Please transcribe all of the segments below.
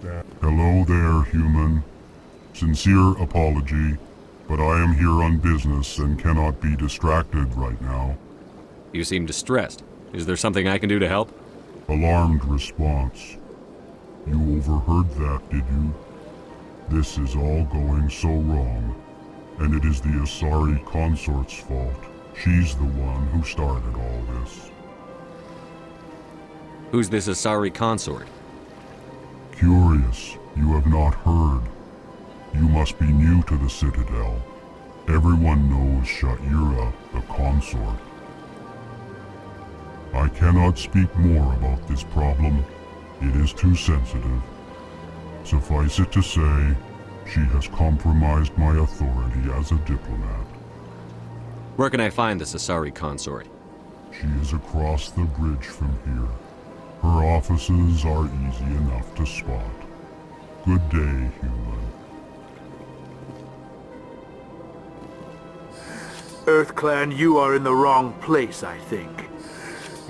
Hello there, human. Sincere apology, but I am here on business and cannot be distracted right now. You seem distressed. Is there something I can do to help? Alarmed response. You overheard that, did you? This is all going so wrong, and it is the Asari consort's fault. She's the one who started all this. Who's this Asari consort? Curious, you have not heard. You must be new to the Citadel. Everyone knows Sha'ira, the consort. I cannot speak more about this problem. It is too sensitive. Suffice it to say, she has compromised my authority as a diplomat. Where can I find this Asari consort? She is across the bridge from here. Her offices are easy enough to spot. Good day, human. EarthClan, you are in the wrong place, I think.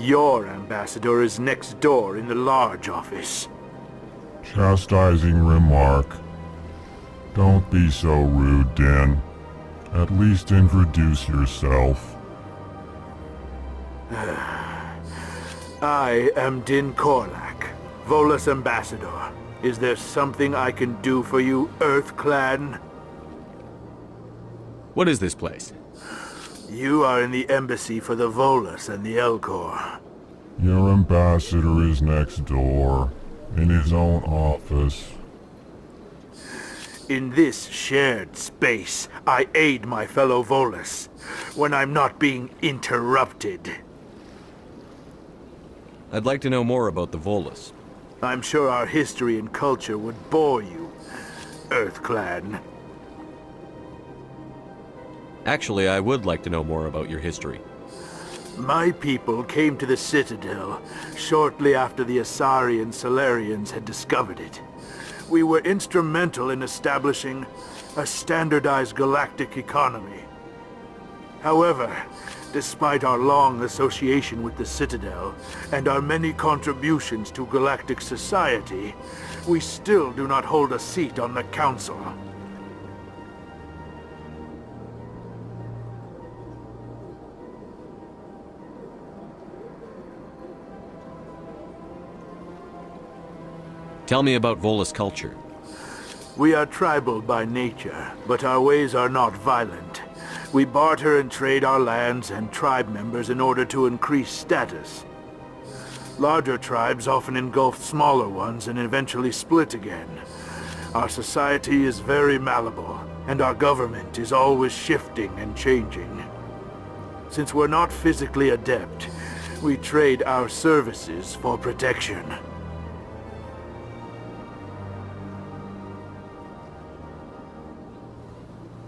Your ambassador is next door in the large office. Chastising remark. Don't be so rude, Din. At least introduce yourself. I am Din Korlak, Volus ambassador. Is there something I can do for you, EarthClan? What is this place? You are in the embassy for the Volus and the Elcor. Your ambassador is next door, in his own office. In this shared space, I aid my fellow Volus, when I'm not being interrupted. I'd like to know more about the Volus. I'm sure our history and culture would bore you, EarthClan. Actually, I would like to know more about your history. My people came to the Citadel shortly after the Asari and Solarians had discovered it. We were instrumental in establishing a standardized galactic economy. However, despite our long association with the Citadel and our many contributions to galactic society, we still do not hold a seat on the Council. Tell me about Volus culture. We are tribal by nature, but our ways are not violent. We barter and trade our lands and tribe members in order to increase status. Larger tribes often engulf smaller ones and eventually split again. Our society is very malleable, and our government is always shifting and changing. Since we're not physically adept, we trade our services for protection.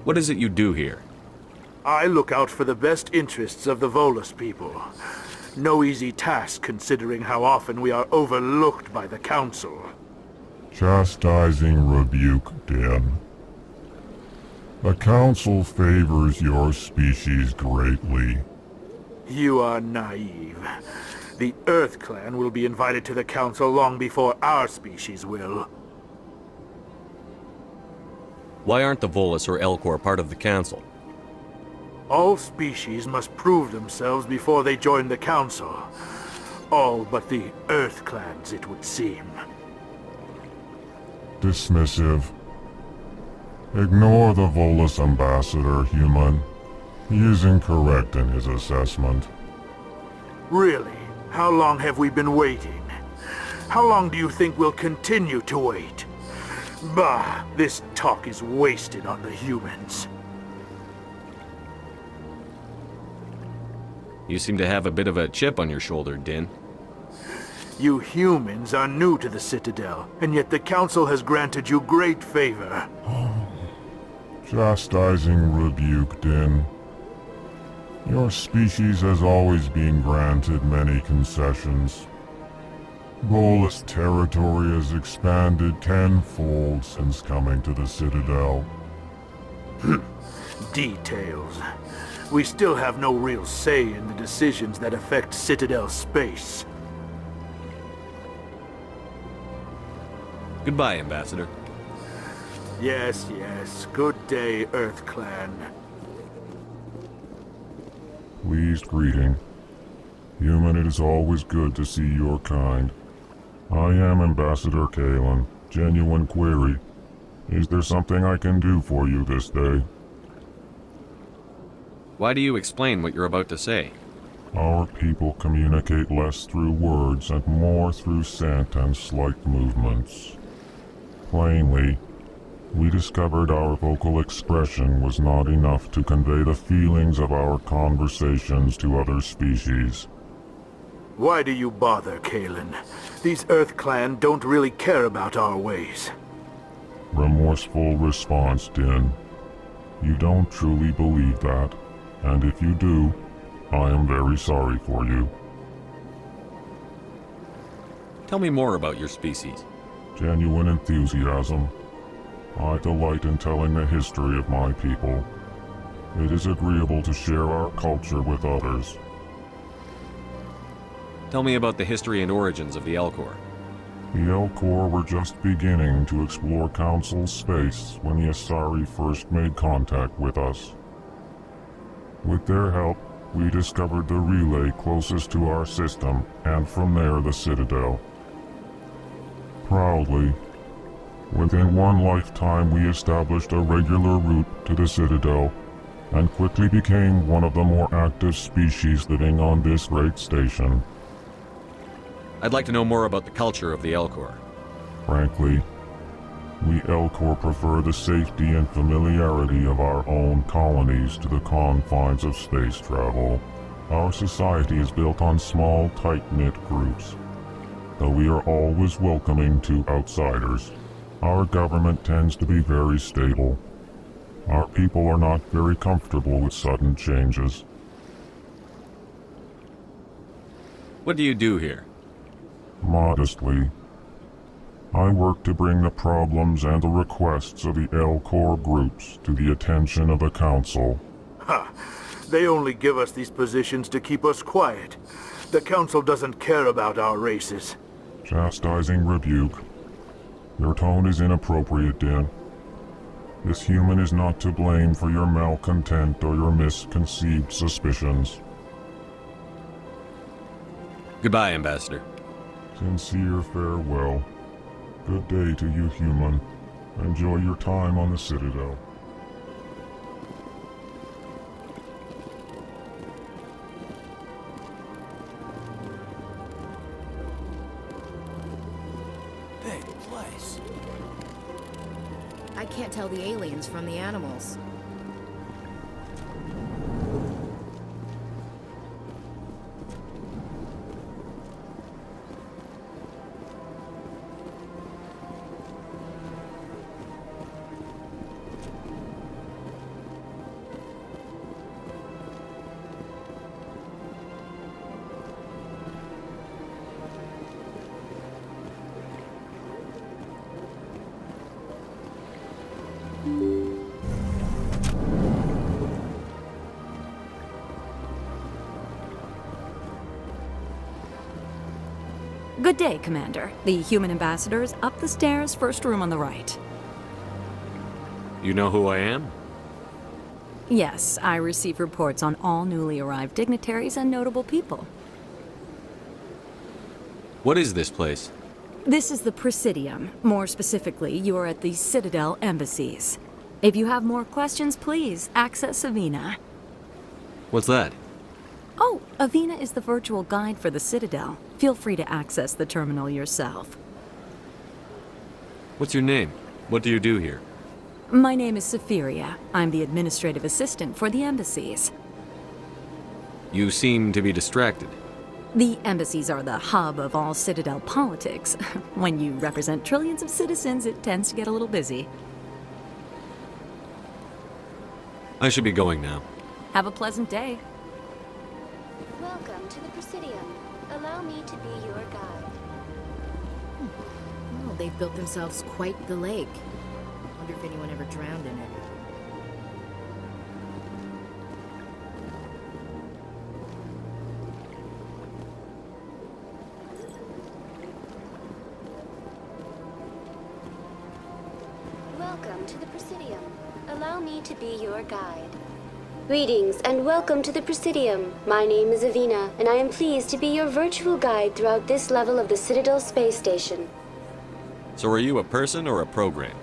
What is it you do here? I look out for the best interests of the Volus people. No easy task considering how often we are overlooked by the Council. Chastising rebuke, Din. The Council favors your species greatly. You are naive. The EarthClan will be invited to the Council long before our species will. Why aren't the Volus or Elcor part of the Council? All species must prove themselves before they join the Council. All but the EarthClans, it would seem. Dismissive. Ignore the Volus ambassador, human. He is incorrect in his assessment. Really? How long have we been waiting? How long do you think we'll continue to wait? Bah, this talk is wasted on the humans. You seem to have a bit of a chip on your shoulder, Din. You humans are new to the Citadel, and yet the Council has granted you great favor. Chastising rebuke, Din. Your species has always been granted many concessions. Volus territory has expanded tenfold since coming to the Citadel. Details. We still have no real say in the decisions that affect Citadel space. Goodbye, Ambassador. Yes, yes. Good day, Earth Clan. Pleased greeting. Human, it is always good to see your kind. I am Ambassador Kalen. Genuine query. Is there something I can do for you this day? Why do you explain what you're about to say? Our people communicate less through words and more through scent and slight movements. Plainly, we discovered our vocal expression was not enough to convey the feelings of our conversations to other species. Why do you bother, Kalen? These Earth Clan don't really care about our ways. Remorseful response, Din. You don't truly believe that, and if you do, I am very sorry for you. Tell me more about your species. Genuine enthusiasm. I delight in telling the history of my people. It is agreeable to share our culture with others. Tell me about the history and origins of the Elcor. The Elcor were just beginning to explore Council space when the Asari first made contact with us. With their help, we discovered the relay closest to our system, and from there the Citadel. Proudly, within one lifetime we established a regular route to the Citadel, and quickly became one of the more active species living on this great station. I'd like to know more about the culture of the Elcor. Frankly, we Elcor prefer the safety and familiarity of our own colonies to the confines of space travel. Our society is built on small, tight-knit groups. Though we are always welcoming to outsiders, our government tends to be very stable. Our people are not very comfortable with sudden changes. What do you do here? Modestly, I work to bring the problems and the requests of the Elcor groups to the attention of the Council. Ha! They only give us these positions to keep us quiet. The Council doesn't care about our races. Chastising rebuke. Your tone is inappropriate, Din. This human is not to blame for your malcontent or your misconceived suspicions. Goodbye, Ambassador. Sincere farewell. Good day to you, human. Enjoy your time on the Citadel. Big place. I can't tell the aliens from the animals. Good day, Commander. The human ambassador is up the stairs, first room on the right. You know who I am? Yes, I receive reports on all newly arrived dignitaries and notable people. What is this place? This is the Presidium. More specifically, you are at the Citadel embassies. If you have more questions, please access Avina. What's that? Oh, Avina is the virtual guide for the Citadel. Feel free to access the terminal yourself. What's your name? What do you do here? My name is Safiria. I'm the administrative assistant for the embassies. You seem to be distracted. The embassies are the hub of all Citadel politics. When you represent trillions of citizens, it tends to get a little busy. I should be going now. Have a pleasant day. Welcome to the Presidium. Allow me to be your guide. Oh, they've built themselves quite the lake. Wonder if anyone ever drowned in it. Welcome to the Presidium. Allow me to be your guide. Greetings and welcome to the Presidium. My name is Avina, and I am pleased to be your virtual guide throughout this level of the Citadel space station. So are you a person or a program?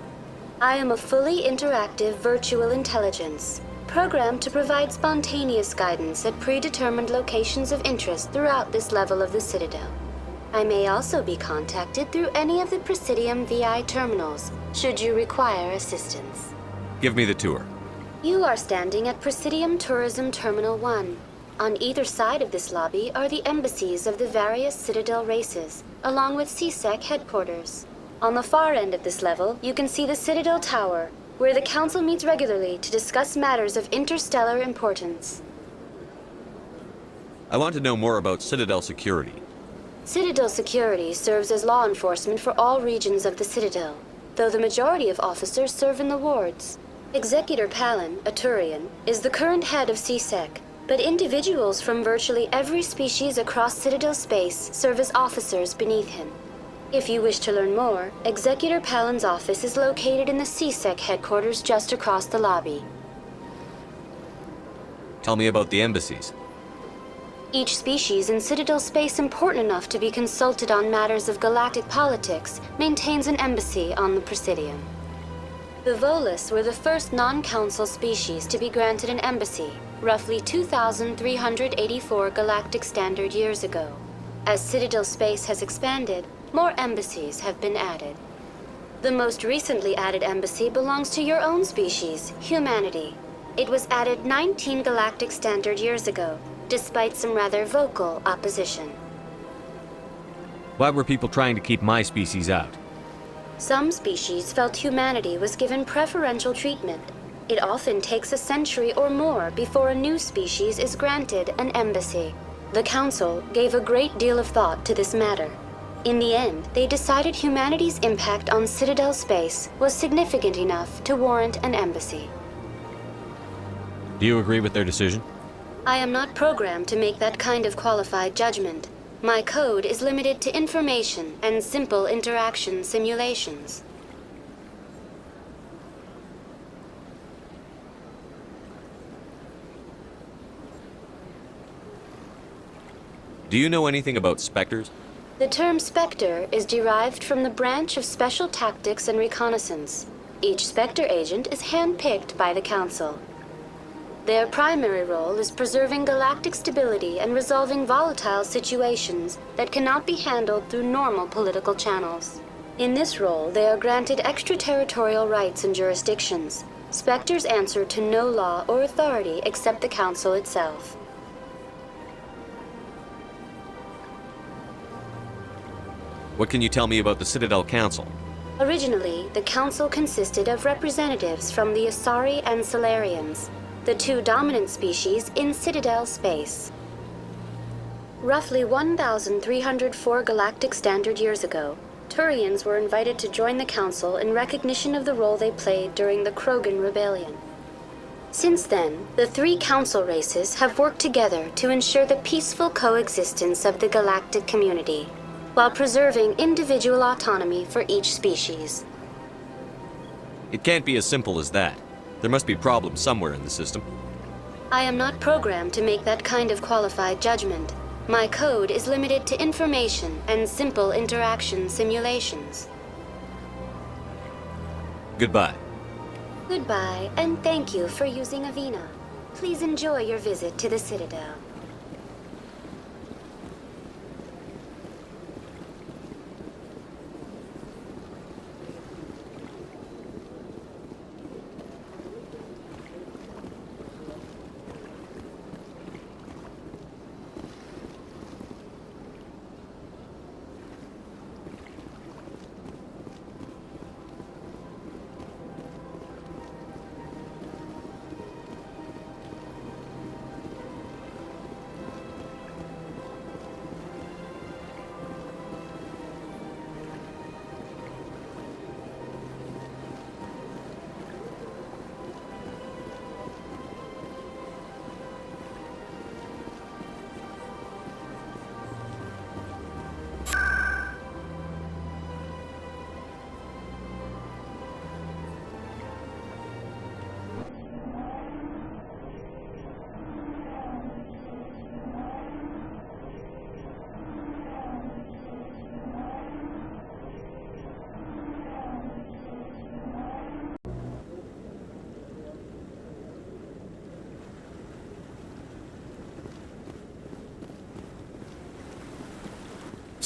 I am a fully interactive virtual intelligence, programmed to provide spontaneous guidance at predetermined locations of interest throughout this level of the Citadel. I may also be contacted through any of the Presidium VI terminals, should you require assistance. Give me the tour. You are standing at Presidium Tourism Terminal 1. On either side of this lobby are the embassies of the various Citadel races, along with CSEC headquarters. On the far end of this level, you can see the Citadel Tower, where the Council meets regularly to discuss matters of interstellar importance. I want to know more about Citadel security. Citadel security serves as law enforcement for all regions of the Citadel, though the majority of officers serve in the wards. Executor Palin, a Turian, is the current head of CSEC, but individuals from virtually every species across Citadel space serve as officers beneath him. If you wish to learn more, Executor Palin's office is located in the CSEC headquarters just across the lobby. Tell me about the embassies. Each species in Citadel space important enough to be consulted on matters of galactic politics maintains an embassy on the Presidium. The Volus were the first non-council species to be granted an embassy, roughly 2,384 galactic standard years ago. As Citadel space has expanded, more embassies have been added. The most recently added embassy belongs to your own species, humanity. It was added 19 galactic standard years ago, despite some rather vocal opposition. Why were people trying to keep my species out? Some species felt humanity was given preferential treatment. It often takes a century or more before a new species is granted an embassy. The Council gave a great deal of thought to this matter. In the end, they decided humanity's impact on Citadel space was significant enough to warrant an embassy. Do you agree with their decision? I am not programmed to make that kind of qualified judgment. My code is limited to information and simple interaction simulations. Do you know anything about specters? The term Spectre is derived from the branch of Special Tactics and Reconnaissance. Each Spectre agent is handpicked by the Council. Their primary role is preserving galactic stability and resolving volatile situations that cannot be handled through normal political channels. In this role, they are granted extraterritorial rights and jurisdictions. Spectres answer to no law or authority except the Council itself. What can you tell me about the Citadel Council? Originally, the Council consisted of representatives from the Asari and Solarians, the two dominant species in Citadel space. Roughly 1,304 galactic standard years ago, Turians were invited to join the Council in recognition of the role they played during the Krogan Rebellion. Since then, the three Council races have worked together to ensure the peaceful coexistence of the galactic community, while preserving individual autonomy for each species. It can't be as simple as that. There must be problems somewhere in the system. I am not programmed to make that kind of qualified judgment. My code is limited to information and simple interaction simulations. Goodbye. Goodbye, and thank you for using Avina. Please enjoy your visit to the Citadel.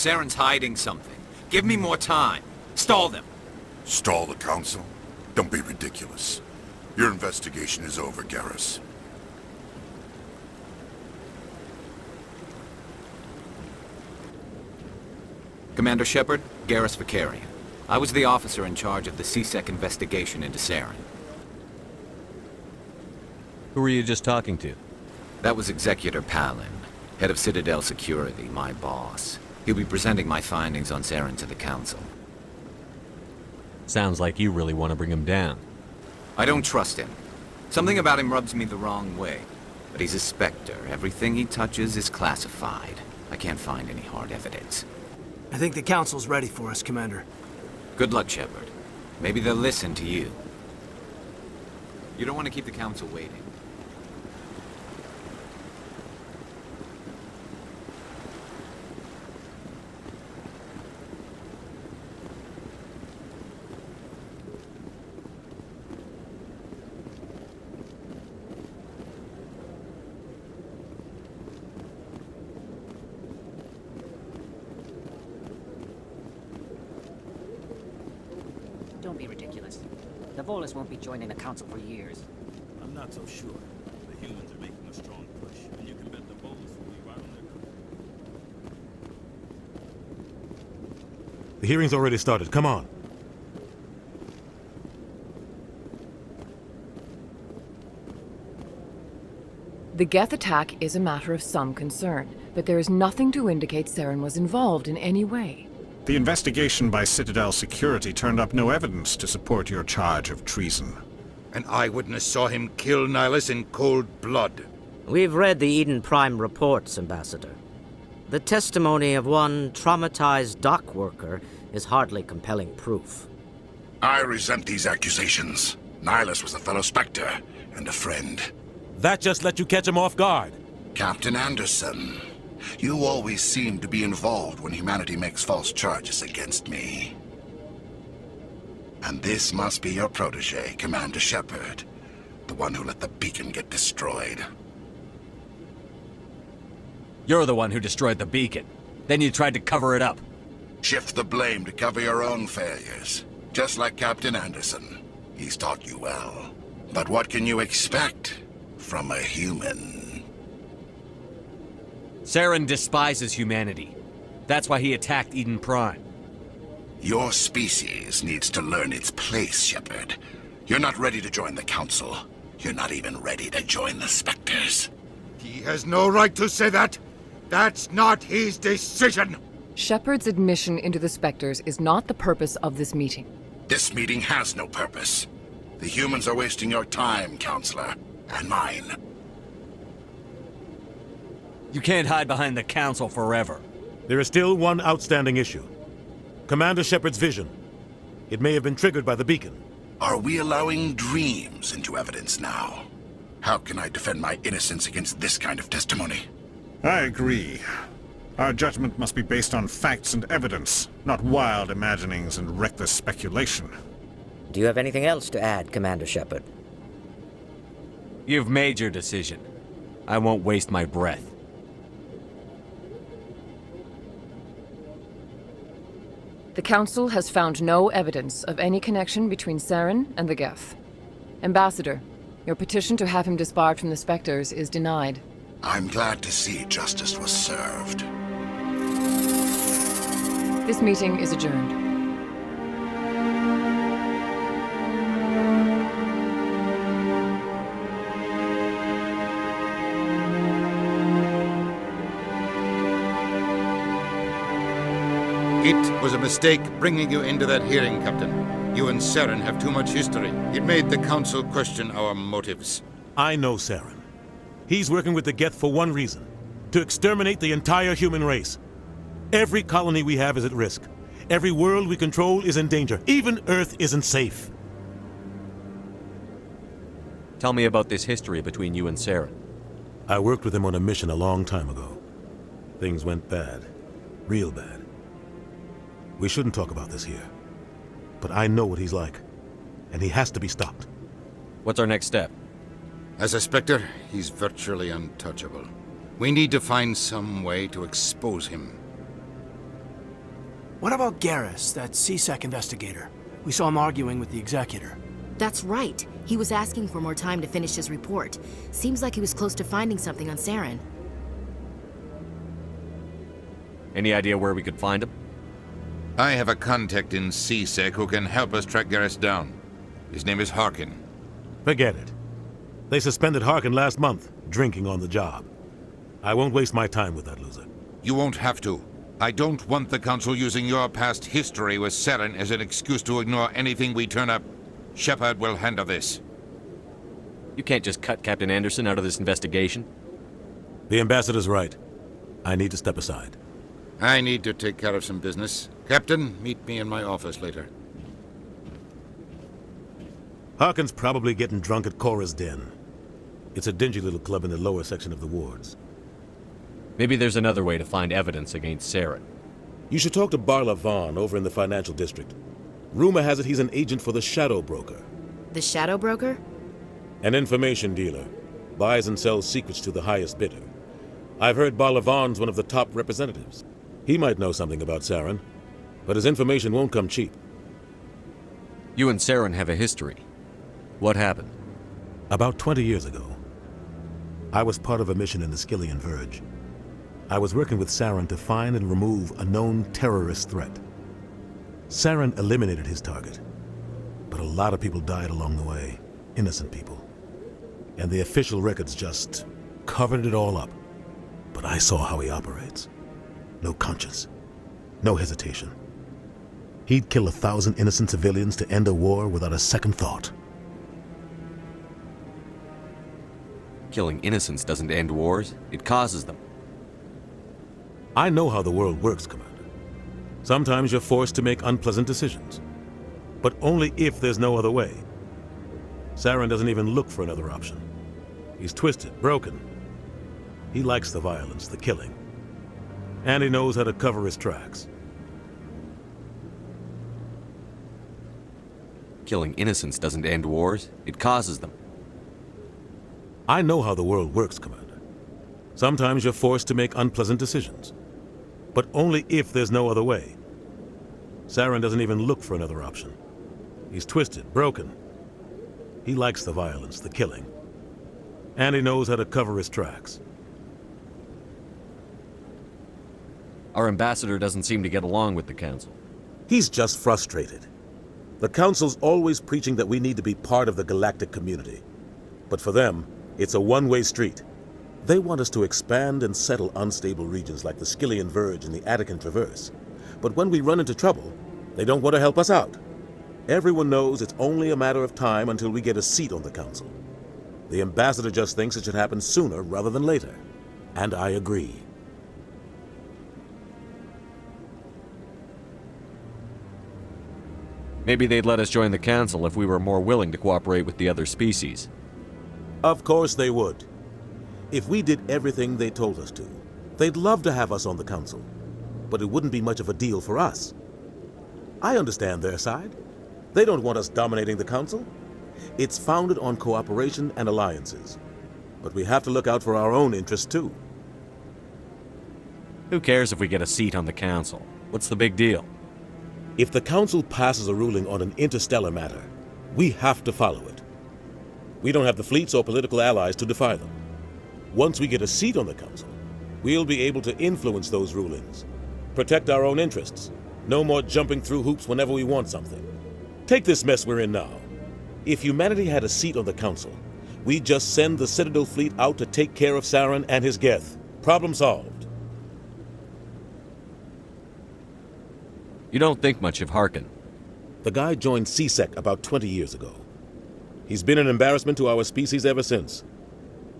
Saren's hiding something. Give me more time. Stall them. Stall the council? Don't be ridiculous. Your investigation is over, Garrus. Commander Shepard, Garrus Vicarian. I was the officer in charge of the CSEC investigation into Saren. Who were you just talking to? That was Executor Palin, head of Citadel Security, my boss. He'll be presenting my findings on Saren to the Council. Sounds like you really want to bring him down. I don't trust him. Something about him rubs me the wrong way. But he's a Spectre. Everything he touches is classified. I can't find any hard evidence. I think the Council's ready for us, Commander. Good luck, Shepard. Maybe they'll listen to you. You don't want to keep the Council waiting. Don't be ridiculous. The Volus won't be joining the Council for years. I'm not so sure. The humans are making a strong push, and you can bet the Volus will be right on their cover. The hearing's already started. Come on. The Geth attack is a matter of some concern, but there is nothing to indicate Saren was involved in any way. The investigation by Citadel Security turned up no evidence to support your charge of treason. An eyewitness saw him kill Nihilus in cold blood. We've read the Eden Prime reports, Ambassador. The testimony of one traumatized dock worker is hardly compelling proof. I resent these accusations. Nihilus was a fellow Spectre and a friend. That just let you catch him off guard. Captain Anderson, you always seem to be involved when humanity makes false charges against me. And this must be your protege, Commander Shepard, the one who let the beacon get destroyed. You're the one who destroyed the beacon. Then you tried to cover it up. Shift the blame to cover your own failures, just like Captain Anderson. He's taught you well. But what can you expect from a human? Saren despises humanity. That's why he attacked Eden Prime. Your species needs to learn its place, Shepard. You're not ready to join the Council. You're not even ready to join the Spectres. He has no right to say that. That's not his decision. Shepard's admission into the Spectres is not the purpose of this meeting. This meeting has no purpose. The humans are wasting your time, Counselor, and mine. You can't hide behind the Council forever. There is still one outstanding issue. Commander Shepard's vision. It may have been triggered by the beacon. Are we allowing dreams into evidence now? How can I defend my innocence against this kind of testimony? I agree. Our judgment must be based on facts and evidence, not wild imaginings and reckless speculation. Do you have anything else to add, Commander Shepard? You've made your decision. I won't waste my breath. The Council has found no evidence of any connection between Saren and the Geth. Ambassador, your petition to have him disbarred from the Spectres is denied. I'm glad to see justice was served. This meeting is adjourned. It was a mistake bringing you into that hearing, Captain. You and Saren have too much history. It made the Council question our motives. I know Saren. He's working with the Geth for one reason. To exterminate the entire human race. Every colony we have is at risk. Every world we control is in danger. Even Earth isn't safe. Tell me about this history between you and Saren. I worked with him on a mission a long time ago. Things went bad. Real bad. We shouldn't talk about this here. But I know what he's like. And he has to be stopped. What's our next step? As a Spectre, he's virtually untouchable. We need to find some way to expose him. What about Garrus, that CSEC investigator? We saw him arguing with the executor. That's right. He was asking for more time to finish his report. Seems like he was close to finding something on Saren. Any idea where we could find him? I have a contact in CSEC who can help us track Garrus down. His name is Harkin. Forget it. They suspended Harkin last month, drinking on the job. I won't waste my time with that loser. You won't have to. I don't want the Council using your past history with Saren as an excuse to ignore anything we turn up. Shepard will handle this. You can't just cut Captain Anderson out of this investigation. The ambassador's right. I need to step aside. I need to take care of some business. Captain, meet me in my office later. Harkin's probably getting drunk at Cora's Den. It's a dingy little club in the lower section of the wards. Maybe there's another way to find evidence against Saren. You should talk to Barla Vaughn over in the financial district. Rumor has it he's an agent for the Shadow Broker. The Shadow Broker? An information dealer. Buys and sells secrets to the highest bidder. I've heard Barla Vaughn's one of the top representatives. He might know something about Saren, but his information won't come cheap. You and Saren have a history. What happened? About 20 years ago, I was part of a mission in the Skillian Verge. I was working with Saren to find and remove a known terrorist threat. Saren eliminated his target, but a lot of people died along the way, innocent people. And the official records just covered it all up. But I saw how he operates. No conscience, no hesitation. He'd kill 1,000 innocent civilians to end a war without a second thought. Killing innocents doesn't end wars, it causes them. I know how the world works, Commander. Sometimes you're forced to make unpleasant decisions, but only if there's no other way. Saren doesn't even look for another option. He's twisted, broken. He likes the violence, the killing. And he knows how to cover his tracks. Killing innocents doesn't end wars, it causes them. I know how the world works, Commander. Sometimes you're forced to make unpleasant decisions, but only if there's no other way. Saren doesn't even look for another option. He's twisted, broken. He likes the violence, the killing. And he knows how to cover his tracks. Our ambassador doesn't seem to get along with the Council. He's just frustrated. The Council's always preaching that we need to be part of the galactic community. But for them, it's a one-way street. They want us to expand and settle unstable regions like the Skillian Verge and the Attican Traverse. But when we run into trouble, they don't want to help us out. Everyone knows it's only a matter of time until we get a seat on the Council. The ambassador just thinks it should happen sooner rather than later. And I agree. Maybe they'd let us join the Council if we were more willing to cooperate with the other species. Of course they would. If we did everything they told us to, they'd love to have us on the Council. But it wouldn't be much of a deal for us. I understand their side. They don't want us dominating the Council. It's founded on cooperation and alliances. But we have to look out for our own interests too. Who cares if we get a seat on the Council? What's the big deal? If the Council passes a ruling on an interstellar matter, we have to follow it. We don't have the fleets or political allies to defy them. Once we get a seat on the Council, we'll be able to influence those rulings, protect our own interests. No more jumping through hoops whenever we want something. Take this mess we're in now. If humanity had a seat on the Council, we'd just send the Citadel fleet out to take care of Saren and his Geth. Problem solved. You don't think much of Harkin. The guy joined CSEC about 20 years ago. He's been an embarrassment to our species ever since.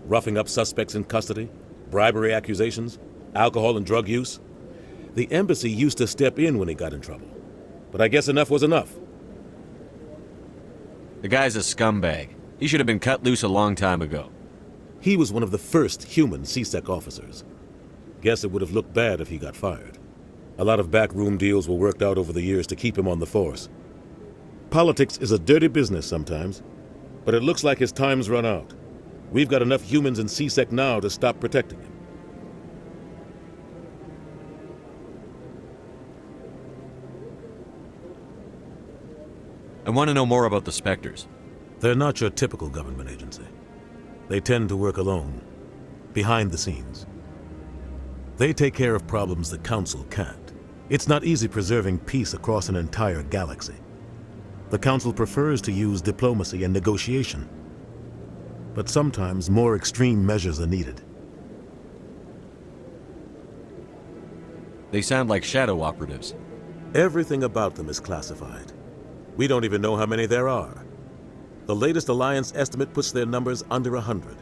Roughing up suspects in custody, bribery accusations, alcohol and drug use. The embassy used to step in when he got in trouble. But I guess enough was enough. The guy's a scumbag. He should have been cut loose a long time ago. He was one of the first human CSEC officers. Guess it would have looked bad if he got fired. A lot of backroom deals were worked out over the years to keep him on the force. Politics is a dirty business sometimes, but it looks like his time's run out. We've got enough humans in CSEC now to stop protecting him. I want to know more about the Spectres. They're not your typical government agency. They tend to work alone, behind the scenes. They take care of problems the Council can't. It's not easy preserving peace across an entire galaxy. The Council prefers to use diplomacy and negotiation. But sometimes more extreme measures are needed. They sound like shadow operatives. Everything about them is classified. We don't even know how many there are. The latest Alliance estimate puts their numbers under 100.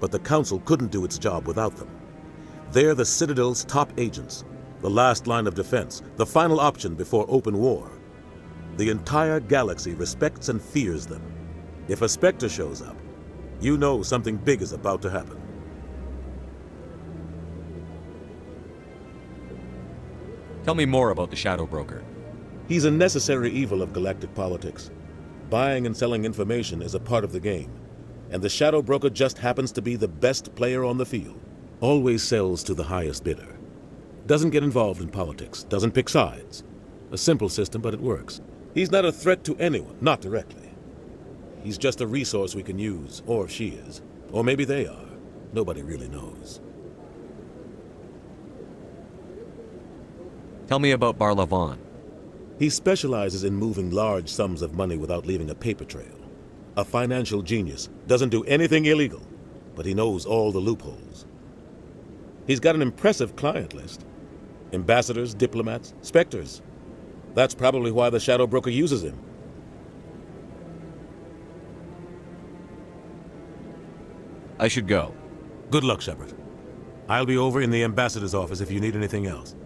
But the Council couldn't do its job without them. They're the Citadel's top agents, the last line of defense, the final option before open war. The entire galaxy respects and fears them. If a Spectre shows up, you know something big is about to happen. Tell me more about the Shadow Broker. He's a necessary evil of galactic politics. Buying and selling information is a part of the game, and the Shadow Broker just happens to be the best player on the field. Always sells to the highest bidder. Doesn't get involved in politics, doesn't pick sides. A simple system, but it works. He's not a threat to anyone, not directly. He's just a resource we can use, or she is. Or maybe they are. Nobody really knows. Tell me about Barlavon. He specializes in moving large sums of money without leaving a paper trail. A financial genius, doesn't do anything illegal, but he knows all the loopholes. He's got an impressive client list. Ambassadors, diplomats, Spectres. That's probably why the Shadow Broker uses him. I should go. Good luck, Shepard. I'll be over in the Ambassador's office if you need anything else.